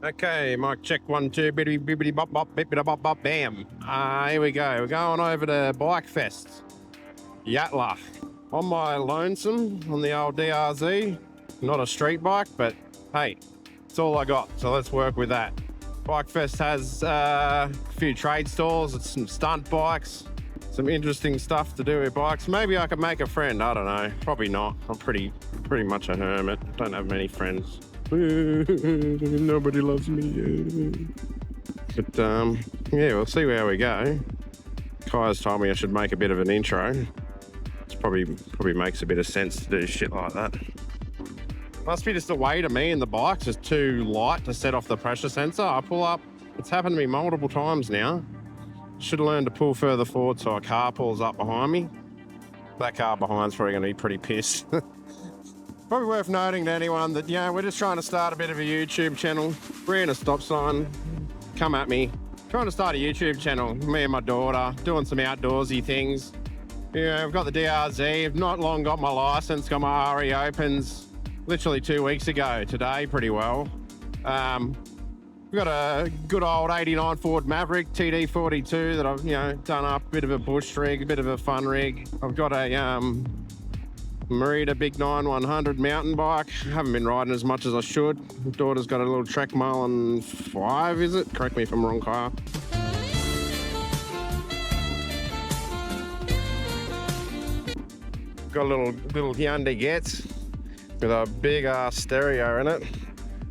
Okay, mic check 1 2 bibbidi bibbidi bop bop bibbidi bop bop bam. Here we go. We're going over to Bike Fest, Yatla, on my lonesome on the old DRZ. Not a street bike, but hey, it's all I got. So let's work with that. Bike Fest has a few trade stalls, some stunt bikes, some interesting stuff to do with bikes. Maybe I could make a friend. I don't know. Probably not. I'm pretty much a hermit. Don't have many friends. Nobody loves me. But yeah, we'll see where we go. Kai's told me I should make a bit of an intro. It's probably makes a bit of sense to do shit like that. Must be just the weight of me and the bike's just too light to set off the pressure sensor. I pull up. It's happened to me multiple times now. Should have learned to pull further forward so a car pulls up behind me. That car behind's probably going to be pretty pissed. Probably worth noting to anyone that, we're just trying to start a bit of a YouTube channel. We're in a stop sign. Come at me. Trying to start a YouTube channel. Me and my daughter doing some outdoorsy things. I've got the DRZ. I've not long got my license. Got my RE Opens literally 2 weeks ago today pretty well. We've got a good old 89 Ford Maverick TD42 that I've, done up. A bit of a bush rig, a bit of a fun rig. I've got a Merida Big 9100 mountain bike. Haven't been riding as much as I should. My daughter's got a little Trek Marlin 5, is it? Correct me if I'm wrong, car. Got a little Hyundai Getz with a big ass stereo in it.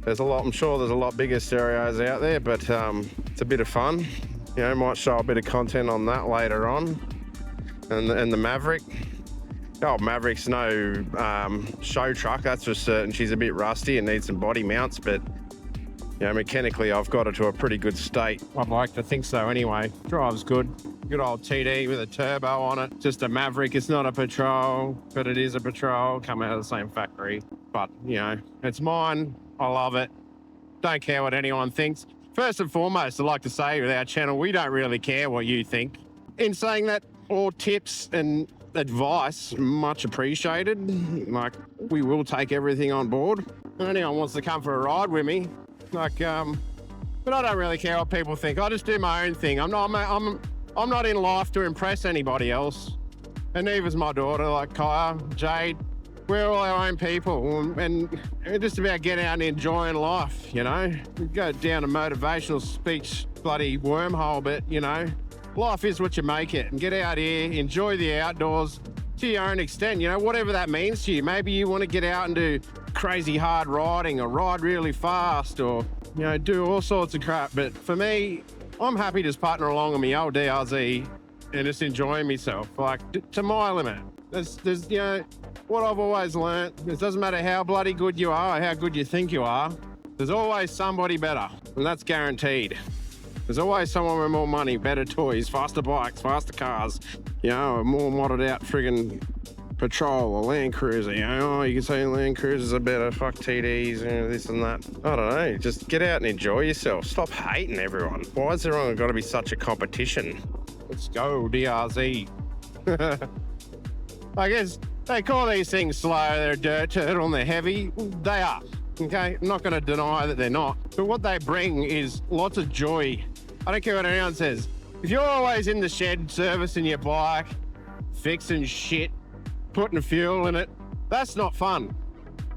I'm sure there's a lot bigger stereos out there, but it's a bit of fun. Might show a bit of content on that later on. And the Maverick. Oh, Maverick's no show truck, that's for certain. She's a bit rusty and needs some body mounts, but mechanically I've got her to a pretty good state. I'd like to think so anyway. Drives good. Good old TD with a turbo on it. Just a Maverick. It's not a Patrol, but it is a Patrol. Come out of the same factory. But, it's mine. I love it. Don't care what anyone thinks. First and foremost, I'd like to say with our channel, we don't really care what you think. In saying that, all tips and advice much appreciated. Like, we will take everything on board. If anyone wants to come for a ride with me, but I don't really care what people think. I just do my own thing. I'm not in life to impress anybody else, and neither's my daughter. Like Kaya, Jade, we're all our own people, and it's just about getting out and enjoying life. We go down a motivational speech bloody wormhole, but life is what you make it, and get out here, enjoy the outdoors to your own extent, whatever that means to you. Maybe you want to get out and do crazy hard riding or ride really fast or, do all sorts of crap. But for me, I'm happy just putting along on my old DRZ and just enjoying myself, like to my limit. There's what I've always learnt, it doesn't matter how bloody good you are or how good you think you are, there's always somebody better, and that's guaranteed. There's always someone with more money, better toys, faster bikes, faster cars, a more modded out friggin' Patrol or Land Cruiser. You can say Land Cruisers are better, fuck TDs, this and that. I don't know, just get out and enjoy yourself. Stop hating everyone. Why is there only got to be such a competition? Let's go, DRZ. I guess they call these things slow, they're a dirt turtle and they're heavy. They are, okay? I'm not going to deny that they're not. But what they bring is lots of joy. I don't care what anyone says. If you're always in the shed servicing your bike, fixing shit, putting fuel in it, that's not fun.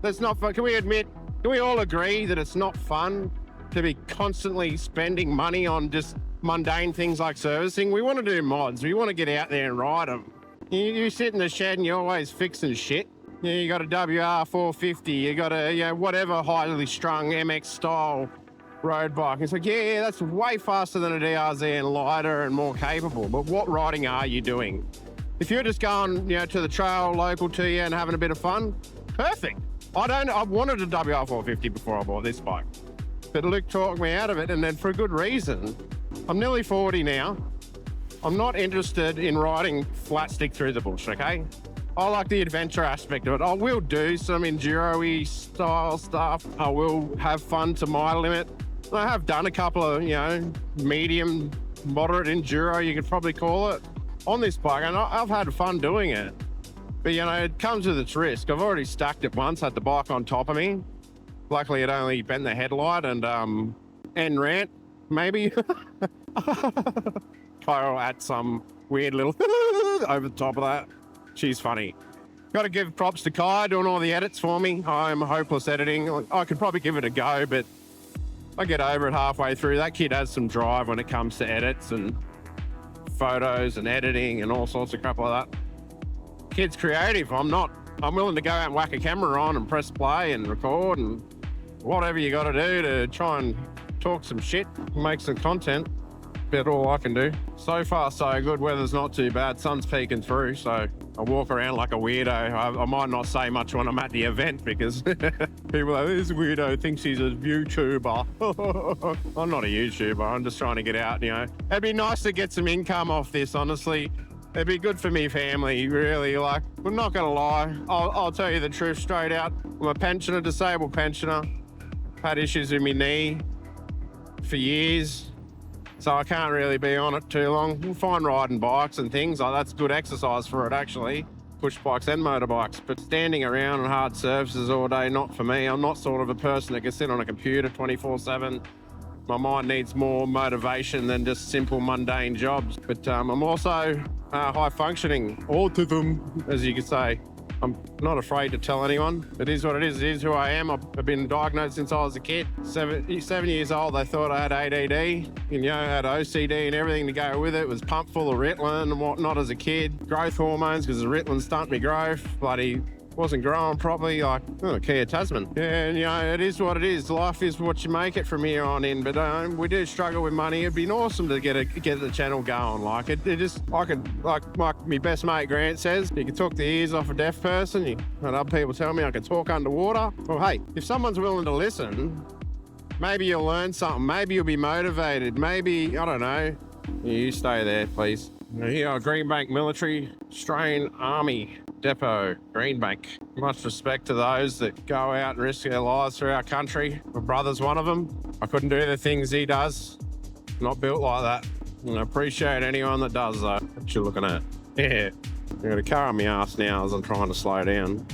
That's not fun. Can we all agree that it's not fun to be constantly spending money on just mundane things like servicing? We want to do mods. We want to get out there and ride them. You sit in the shed and you're always fixing shit. You got a WR450, you got a whatever highly strung MX style road bike. It's like, yeah, that's way faster than a DRZ and lighter and more capable. But what riding are you doing? If you're just going, to the trail local to you and having a bit of fun, perfect. I wanted a WR450 before I bought this bike, but Luke talked me out of it, and then for a good reason. I'm nearly 40 now. I'm not interested in riding flat stick through the bush, okay? I like the adventure aspect of it. I will do some enduro-y style stuff. I will have fun to my limit. I have done a couple of, medium, moderate enduro, you could probably call it, on this bike, and I've had fun doing it. But, it comes with its risk. I've already stacked it once, had the bike on top of me. Luckily, it only bent the headlight and rant, maybe. Kyle had some weird little over the top of that. She's funny. Got to give props to Kai doing all the edits for me. I'm hopeless editing. I could probably give it a go, but I get over it halfway through. That kid has some drive when it comes to edits and photos and editing and all sorts of crap like that. Kid's creative. I'm not. I'm willing to go out and whack a camera on and press play and record and whatever you got to do to try and talk some shit, make some content. About all I can do. So far, so good. Weather's not too bad. Sun's peeking through, so I walk around like a weirdo. I might not say much when I'm at the event because people are like, this weirdo thinks he's a YouTuber. I'm not a YouTuber. I'm just trying to get out, you know. It'd be nice to get some income off this, honestly. It'd be good for me family, really. Like, I'm not going to lie. I'll tell you the truth straight out. I'm a pensioner, disabled pensioner. Had issues with my knee for years. So I can't really be on it too long. We'll find riding bikes and things. Like, that's good exercise for it, actually. Push bikes and motorbikes. But standing around on hard surfaces all day, not for me. I'm not sort of a person that can sit on a computer 24/7. My mind needs more motivation than just simple mundane jobs. But I'm also high functioning, autism, as you could say. I'm not afraid to tell anyone. It is what it is. It is who I am. I've been diagnosed since I was a kid. 7 years old, they thought I had ADD. You know, I had OCD and everything to go with it. It was pumped full of Ritalin and whatnot as a kid. Growth hormones, because the Ritalin stunted me growth. Bloody wasn't growing properly, like Kia Tasman. Yeah, and, you know, it is what it is. Life is what you make it from here on in. But we do struggle with money. It'd been awesome to get the channel going. Like it just, I could, like my best mate Grant says, you can talk the ears off a deaf person. And other people tell me I can talk underwater. Well, hey, if someone's willing to listen, maybe you'll learn something. Maybe you'll be motivated. Maybe, I don't know. You stay there, please. Here, Greenbank Military Australian Army Depot, Greenbank. Much respect to those that go out and risk their lives for our country. My brother's one of them. I couldn't do the things he does. Not built like that. And I appreciate anyone that does though. What you looking at? Yeah. I've got a car on my ass now as I'm trying to slow down.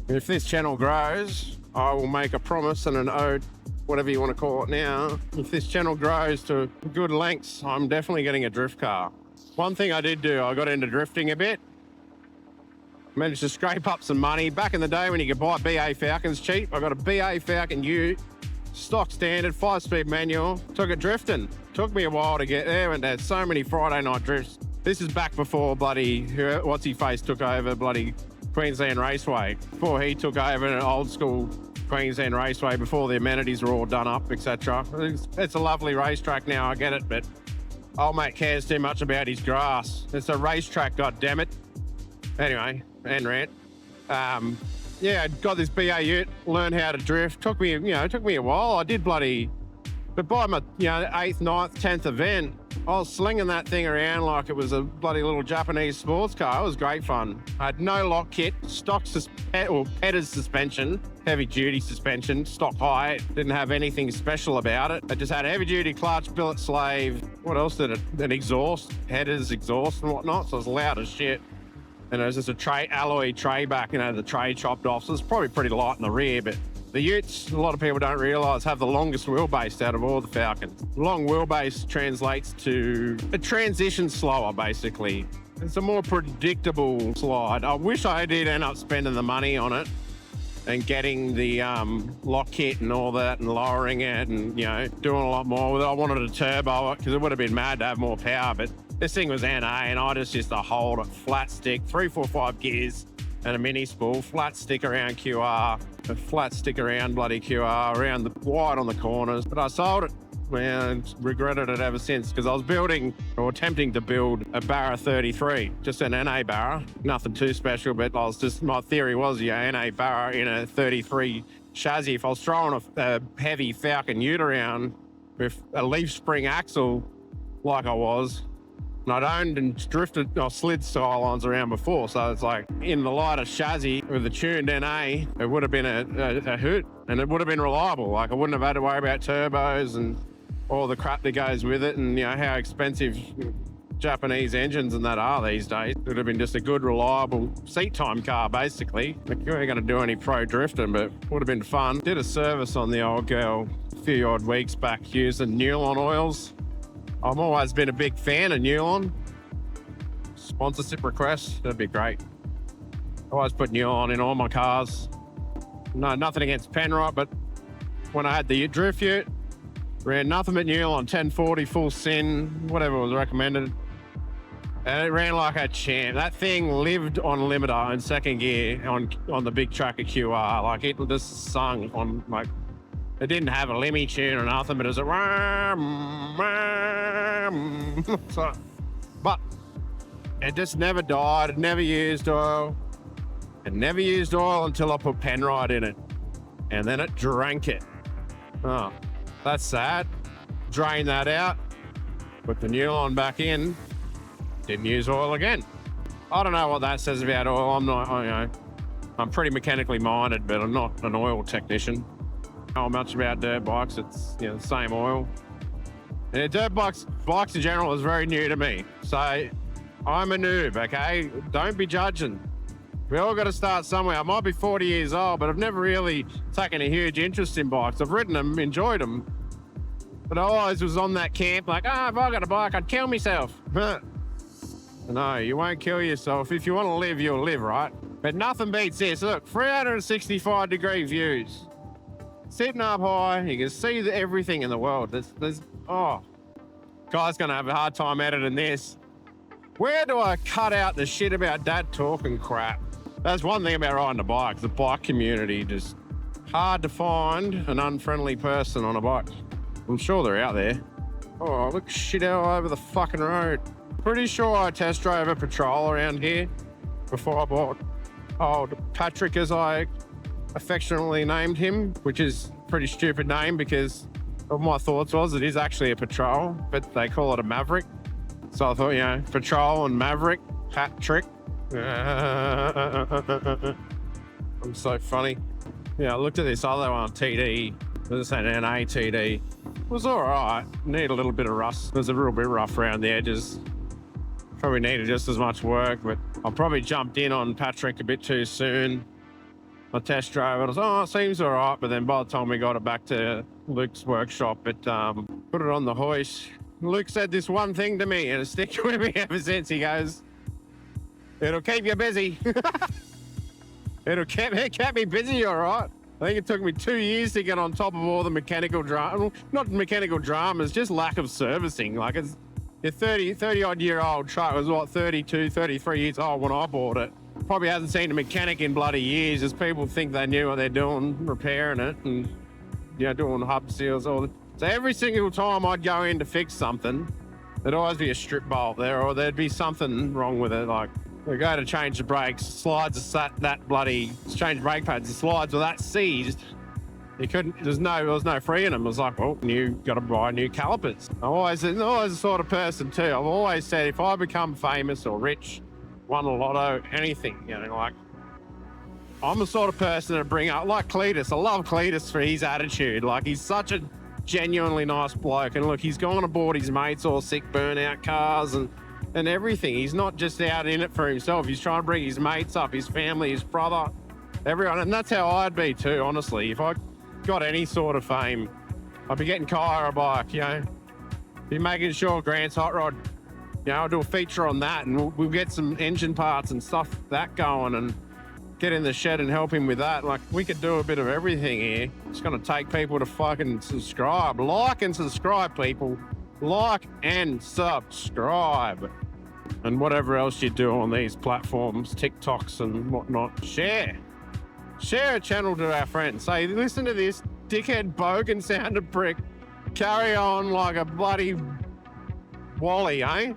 If this channel grows, I will make a promise and an ode, whatever you want to call it now. If this channel grows to good lengths, I'm definitely getting a drift car. One thing I did do, I got into drifting a bit. Managed to scrape up some money. Back in the day when you could buy BA Falcons cheap, I got a BA Falcon U, stock standard, 5-speed manual, took it drifting. Took me a while to get there and had so many Friday night drifts. This is back before bloody, what's-he-face took over bloody Queensland Raceway. Before he took over an old school Queensland Raceway, before the amenities were all done up, etc. It's a lovely racetrack now, I get it, but old mate cares too much about his grass. It's a racetrack, goddammit. Anyway, and rant. Yeah, I got this BA ute, learned how to drift. Took me a while. I did bloody, but by my 8th, 9th, 10th event, I was slinging that thing around like it was a bloody little Japanese sports car. It was great fun. I had no lock kit, stock Petter's suspension, heavy duty suspension, stock high. Didn't have anything special about it. It just had a heavy duty clutch, billet slave. What else did it? An exhaust, headers, exhaust and whatnot. So it was loud as shit. And there's just a alloy tray back, the tray chopped off. So it's probably pretty light in the rear, but the utes, a lot of people don't realise, have the longest wheelbase out of all the Falcons. Long wheelbase translates to a transition slower, basically. It's a more predictable slide. I wish I did end up spending the money on it and getting the lock kit and all that and lowering it and, doing a lot more with it. I wanted to turbo it because it would have been mad to have more power, but this thing was NA and I just used to hold it flat stick, 3, 4, 5 gears and a mini spool, flat stick around QR, a flat stick around bloody QR, around the wide on the corners. But I sold it and regretted it ever since because I was building or attempting to build a Barra 33, just an NA Barra, nothing too special, but my theory was, NA Barra in a 33 chassis. If I was throwing a heavy Falcon ute around with a leaf spring axle like I was, and I'd owned and drifted or slid Skylines around before, so it's like in the lighter chassis with the tuned NA, it would have been a hoot and it would have been reliable. Like I wouldn't have had to worry about turbos and all the crap that goes with it and how expensive Japanese engines and that are these days. It would have been just a good, reliable seat time car, basically. Like, you ain't going to do any pro drifting, but would have been fun. Did a service on the old girl a few odd weeks back using Newlon oils. I've always been a big fan of Newlon. Sponsorship request, that'd be great. I always put Newlon in all my cars. No, nothing against Penrite, but when I had the drift ute, ran nothing but Newlon, 1040, full sin, whatever was recommended. And it ran like a champ. That thing lived on limiter in second gear on the big track at QR. Like, it just sung on, like, it didn't have a Lemmy tune or nothing, but it was a so, but it just never died. It never used oil. It never used oil until I put Penrite in it. And then it drank it. Oh, that's sad. Drain that out. Put the Newlon back in. Didn't use oil again. I don't know what that says about oil. I'm not, you know, I'm pretty mechanically minded, but I'm not an oil technician. I don't know much about dirt bikes. It's, you know, the same oil. And dirt bikes in general is very new to me. So I'm a noob, okay? Don't be judging. We all got to start somewhere. I might be 40 years old, but I've never really taken a huge interest in bikes. I've ridden them, enjoyed them. But I always was on that camp like, if I got a bike, I'd kill myself. No, you won't kill yourself. If you want to live, you'll live, right? But nothing beats this. Look, 365-degree views. Sitting up high, you can see everything in the world. Oh, guy's going to have a hard time editing this. Where do I cut out the shit about dad talking crap? That's one thing about riding a bike. The bike community, just hard to find an unfriendly person on a bike. I'm sure they're out there. Oh, look shit all over the fucking road. Pretty sure I test drove a Patrol around here before I bought old Patrick, as I affectionately named him, which is a pretty stupid name because of my thoughts was it is actually a Patrol, but they call it a Maverick. So I thought, you know, Patrol and Maverick, Patrick. I'm so funny. Yeah, I looked at this other one, TD. This is an NA TD. It was all right. Need a little bit of rust. It was a little bit rough around the edges. Probably needed just as much work, but I probably jumped in on Patrick a bit too soon. I test drove it. I was, it seems all right. But then by the time we got it back to Luke's workshop, put it on the hoist. Luke said this one thing to me, and it's stuck with me ever since. He goes, "It'll keep you busy." It'll keep me busy, all right. I think it took me 2 years to get on top of all the mechanical drama. Not mechanical dramas, just lack of servicing. Like, it's a 30-odd-year-old truck. It was, what, 32, 33 years old when I bought it. Probably hasn't seen a mechanic in bloody years, as people think they knew what they're doing, repairing it, and, you know, doing hub seals. So every single time I'd go in to fix something, there'd always be a strip bolt there, or there'd be something wrong with it. Like, we go to change the brakes, slides are sat that bloody, change brake pads, the slides were that seized. You couldn't, there was no freeing them. It was like, well, you got to buy new calipers. I'm always the sort of person too. I've always said if I become famous or rich, won a lotto, anything, you know, like, I'm the sort of person to bring up, like Cletus. I love Cletus for his attitude. Like, he's such a genuinely nice bloke. And look, he's gone aboard his mates all sick burnout cars and everything. He's not just out in it for himself. He's trying to bring his mates up, his family, his brother, everyone. And that's how I'd be too, honestly. If I got any sort of fame, I'd be getting Kaya a bike, you know, be making sure Grant's hot rod, you know, I'll do a feature on that, and we'll get some engine parts and stuff that going, and get in the shed and help him with that. Like, we could do a bit of everything here. It's going to take people to fucking subscribe. Like and subscribe, people. Like and subscribe. And whatever else you do on these platforms, TikToks and whatnot, share. Share a channel to our friends. Say, listen to this dickhead bogan sounded prick carry on like a bloody Wally, eh?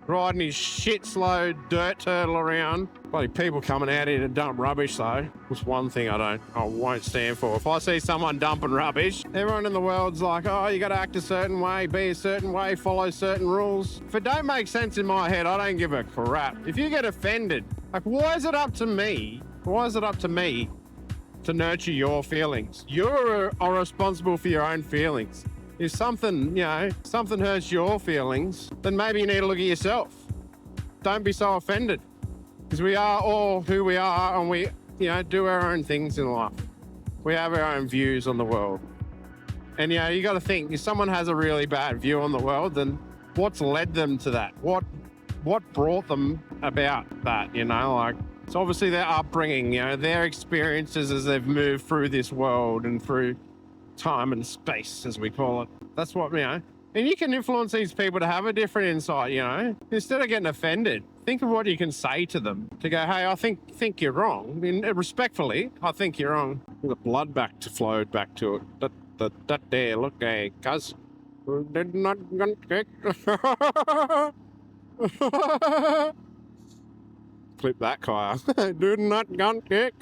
Riding his shit slow dirt turtle around. Bloody people coming out here to dump rubbish though. That's one thing I won't stand for. If I see someone dumping rubbish, everyone in the world's like, oh, you got to act a certain way, be a certain way, follow certain rules. If it don't make sense in my head, I don't give a crap. If you get offended, like, why is it up to me? Why is it up to me to nurture your feelings? You're responsible for your own feelings. If something, something hurts your feelings, then maybe you need to look at yourself. Don't be so offended, because we are all who we are, and we, do our own things in life. We have our own views on the world. And, you got to think, if someone has a really bad view on the world, then what's led them to that? What brought them about that, it's obviously their upbringing, their experiences as they've moved through this world and through time and space, as we call it. That's what, and you can influence these people to have a different insight, instead of getting offended, think of what you can say to them to go, hey, I think you're wrong. I mean, respectfully, I think you're wrong. The blood flowed back to it. That there, look, hey, cuz, did not get clip that, Kaya. Did not get